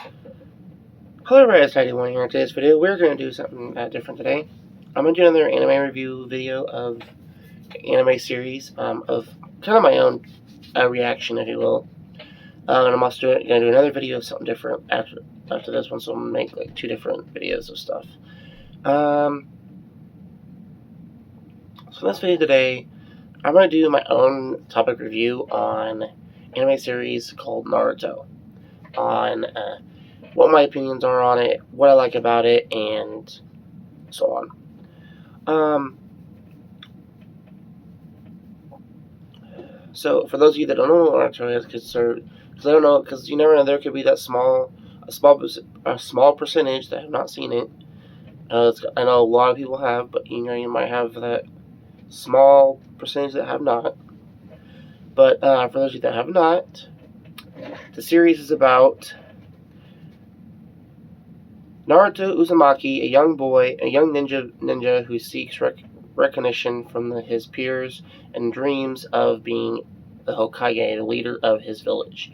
Hello everybody, it's 91 here. In today's video, we're going to do something different today. I'm going to do another anime review video of anime series, of kind of my own reaction, if you will. And I'm also going to do another video of something different after this one, so I'm going to make like 2 different videos of stuff. So in this video today, I'm going to do my own topic review on anime series called Naruto. On what my opinions are on it, what I like about it, and so on. So for those of you that don't know what Naruto is, because I don't know, because you never know, there could be that a small percentage that have not seen it. I know a lot of people have, but you might have that small percentage that have not. But for those of you that have not, the series is about Naruto Uzumaki, a young ninja who seeks recognition from his peers and dreams of being the Hokage, the leader of his village.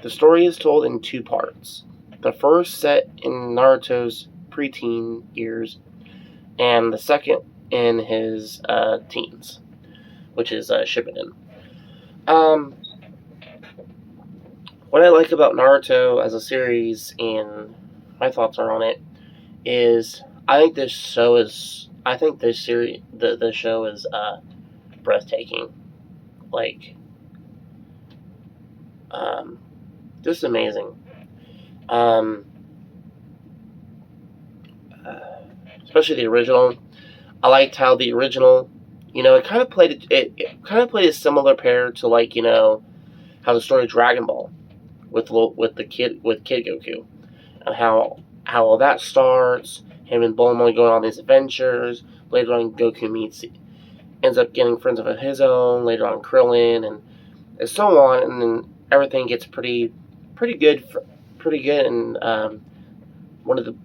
The story is told in 2 parts. The first set in Naruto's preteen years, and the second in his teens, which is Shippuden. What I like about Naruto as a series, and my thoughts are on it, is I think the show is breathtaking. Like, just amazing. Especially the original. I liked how the original, it kind of played a similar pair to, like, how the story of Dragon Ball with Kid Goku, and how all that starts. Him and Bulma going on these adventures. Later on, Goku ends up getting friends of his own. Later on, Krillin, and so on. And then everything gets pretty good, and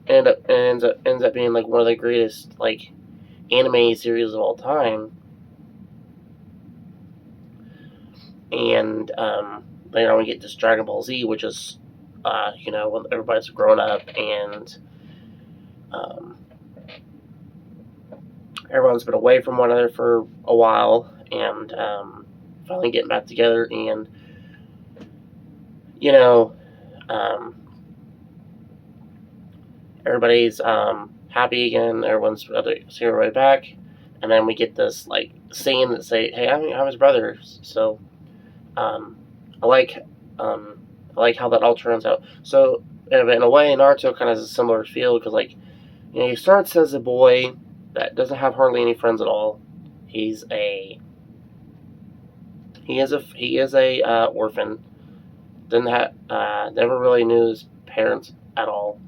ends up being like one of the greatest like anime series of all time. And later on, we get this Dragon Ball Z, which is when everybody's grown up and everyone's been away from one another for a while, and finally getting back together, and everybody's happy again. Everyone's seeing right back, and then we get this like scene that say, "Hey, I'm his brother." So I like how that all turns out. So in a way, Naruto kind of has a similar feel, because he starts as a boy that doesn't have hardly any friends at all. He is a orphan. Never really knew his parents at all.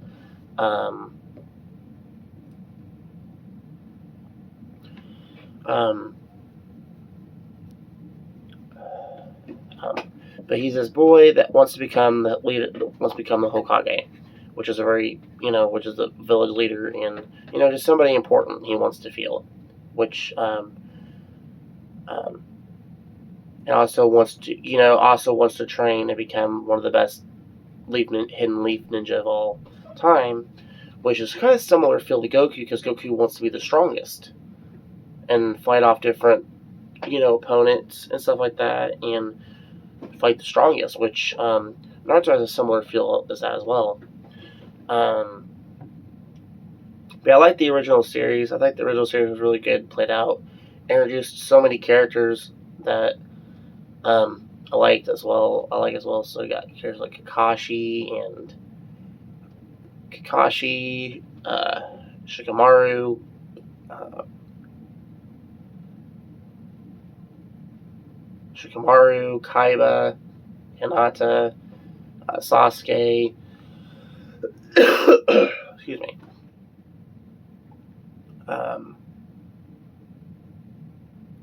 But he's this boy that wants to become the leader, wants to become the Hokage, which is which is the village leader, and just somebody important he wants to feel, which and also wants to train and become one of the best hidden leaf ninja of all time, which is kind of similar feel to Goku, because Goku wants to be the strongest and fight off different opponents and stuff like that, and fight the strongest, which Naruto has a similar feel as that as well. But I like the original series. I think the original series was really good, played out, introduced so many characters that I liked as well. So you got characters like Kakashi, Shikamaru, Kaiba, Hinata, Sasuke, excuse me,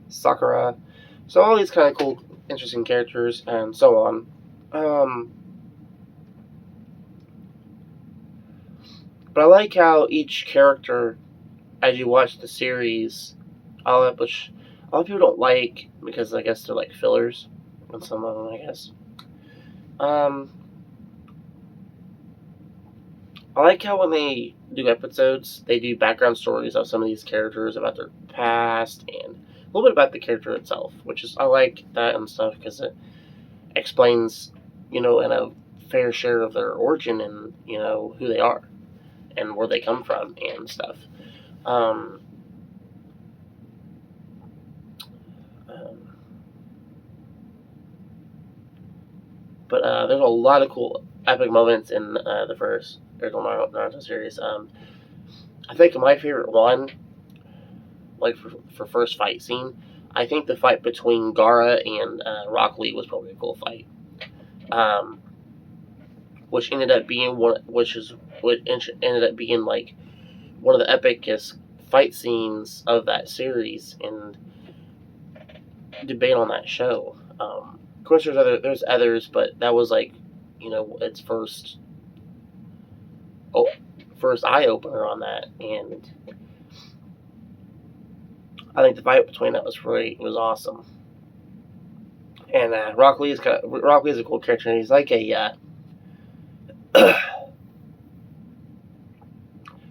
Sakura. So all these kind of cool, interesting characters, and so on. But I like how each character, as you watch the series, which a lot of people don't like, because I guess they're like fillers, and some of them, I guess. I like how when they do episodes, they do background stories of some of these characters about their past and a little bit about the character itself, which is I like that and stuff because it explains, in a fair share of their origin and who they are and where they come from and stuff. Um, um, but there's a lot of cool epic moments in the first original Naruto series. I think my favorite one, like for first fight scene, I think the fight between Gara and Rock Lee was probably a cool fight. Um, which ended up being what ended up being like one of the epicest fight scenes of that series and debate on that show. Of course, there's others, but that was like, its first eye opener on that, and I think the fight between that was awesome. And Rock Lee is a cool character. And he's like a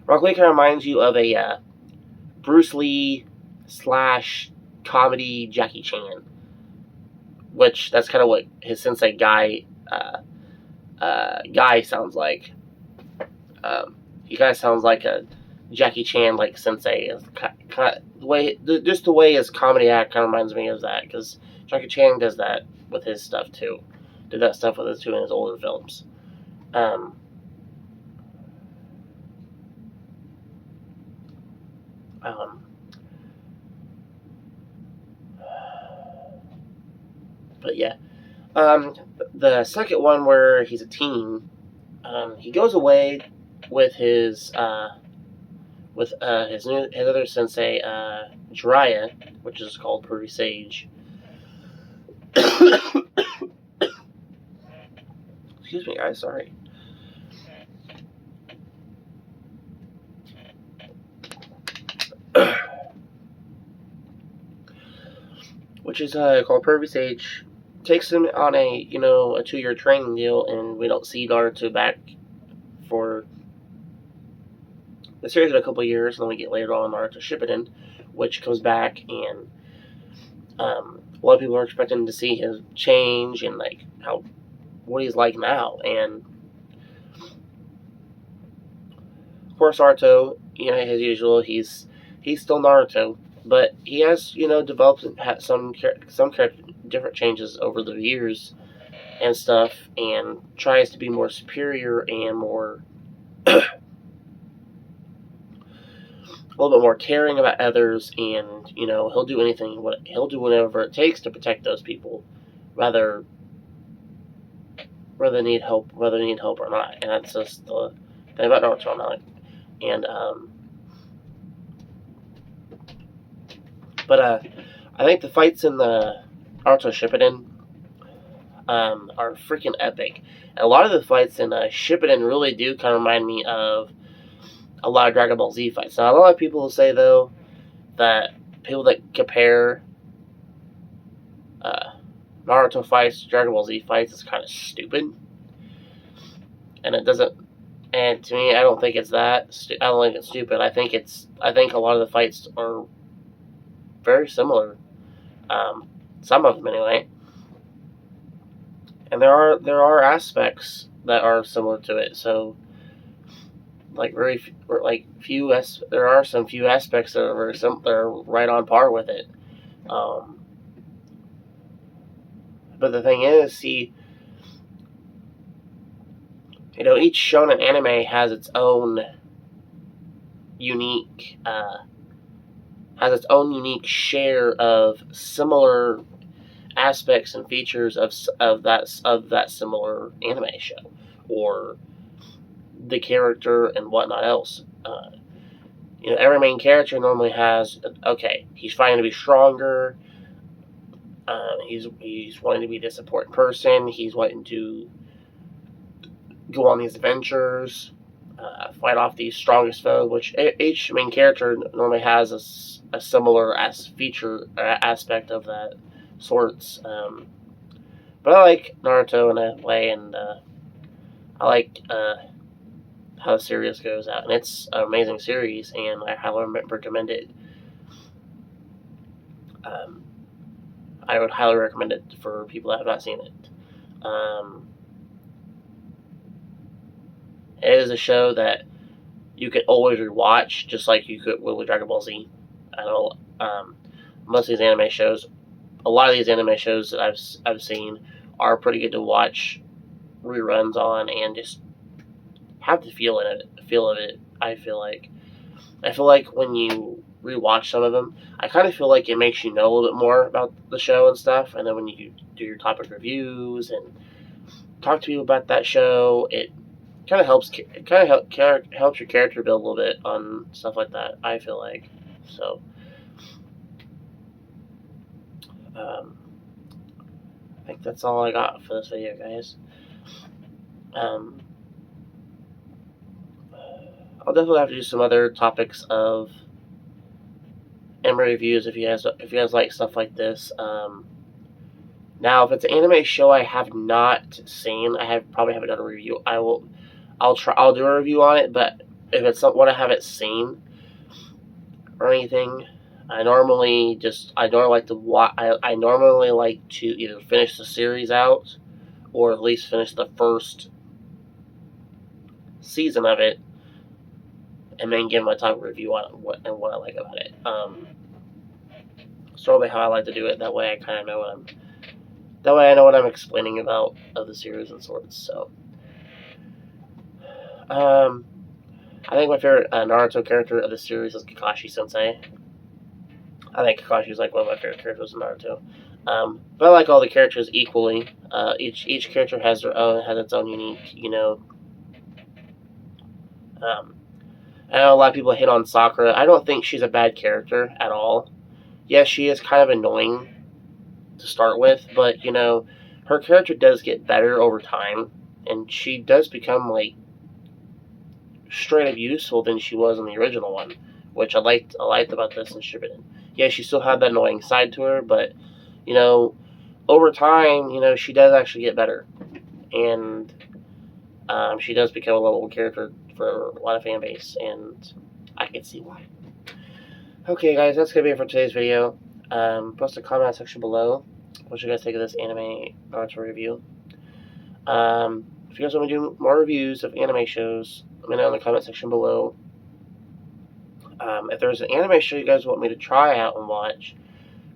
Rock Lee kind of reminds you of a Bruce Lee / comedy Jackie Chan, which that's kind of what his sensei Guy sounds like. He kind of sounds like a Jackie Chan like sensei. The way his comedy act kind of reminds me of that, because Jackie Chan does that with his stuff too. Did that stuff with his too in his older films. But yeah, the second one where he's a teen, he goes away with his his other sensei, Jiraiya, which is called Prairie Sage. Excuse me, guys. Sorry. Which is called Prairie Sage. Takes him on a 2-year training deal, and we don't see Naruto back for the series in a couple of years, and then we get later on Naruto Shippuden, which comes back, and a lot of people are expecting to see his change and like what he's like now. And of course, Naruto, as usual, he's still Naruto, but he has developed and had some different changes over the years and stuff, and tries to be more superior and more a little bit more caring about others, and he'll do whatever it takes to protect those people, whether they need help or not. And that's just the thing about Naruto now. And but I think the fights in the Naruto Shippuden are freaking epic. And a lot of the fights in Shippuden really do kind of remind me of a lot of Dragon Ball Z fights. Now, a lot of people will say, though, that people that compare Naruto fights to Dragon Ball Z fights is kind of stupid. And it doesn't. And to me, I don't think it's that. I don't think it's stupid. I think a lot of the fights are very similar. Some of them, anyway. And there are aspects that are similar to it. So, there are some few aspects that are they're right on par with it. But the thing is, see, each shonen anime has its own unique share of similar aspects and features of that similar anime show, or the character and whatnot else. Every main character normally has, he's fighting to be stronger. He's wanting to be this important person. He's wanting to go on these adventures, fight off these strongest foes, which each main character normally has a similar aspect of that sorts. But I like Naruto in a way, and I like how the series goes out, and it's an amazing series, and I highly recommend it. I would highly recommend it for people that have not seen it. It is a show that you could always rewatch, just like you could with Dragon Ball Z. I know most of these anime shows, a lot of these anime shows that I've seen are pretty good to watch reruns on and just have the feel of it. I feel like when you rewatch some of them, I kind of feel like it makes you know a little bit more about the show and stuff. And then when you do your topic reviews and talk to people about that show, it kind of helps your character build a little bit on stuff like that. I feel like so. I think that's all I got for this video, guys. I'll definitely have to do some other topics of anime reviews if you guys like stuff like this. Now, if it's an anime show I have not seen, probably haven't done a review. I'll do a review on it. But if it's not one I haven't seen or anything, I normally like to watch. I normally like to either finish the series out or at least finish the first season of it, and then give my top review on what I like about it. It's probably how I like to do it. That way, I kind of know I know what I'm explaining about of the series and sorts. So, I think my favorite Naruto character of the series is Kakashi Sensei. I think Kakashi is like one of my favorite characters in Naruto. But I like all the characters equally. Each character has its own unique, I know a lot of people hit on Sakura. I don't think she's a bad character at all. Yes, she is kind of annoying to start with, but her character does get better over time, and she does become like straight up useful than she was in the original one, which I liked about this in Shippuden. Yeah, she still had that annoying side to her, but over time, she does actually get better, and she does become a lovable character for a lot of fan base, and I can see why. Okay, guys, that's gonna be it for today's video. Post a comment section below what you guys think of this anime Naruto review. If you guys want me to do more reviews of anime shows, let me know in the comment section below. If there's an anime show you guys want me to try out and watch,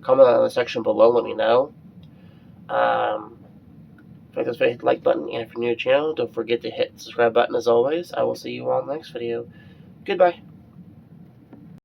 comment in the section below. Let me know. If you like this video, hit the like button, and if you're new to the channel, don't forget to hit the subscribe button as always. I will see you all in the next video. Goodbye.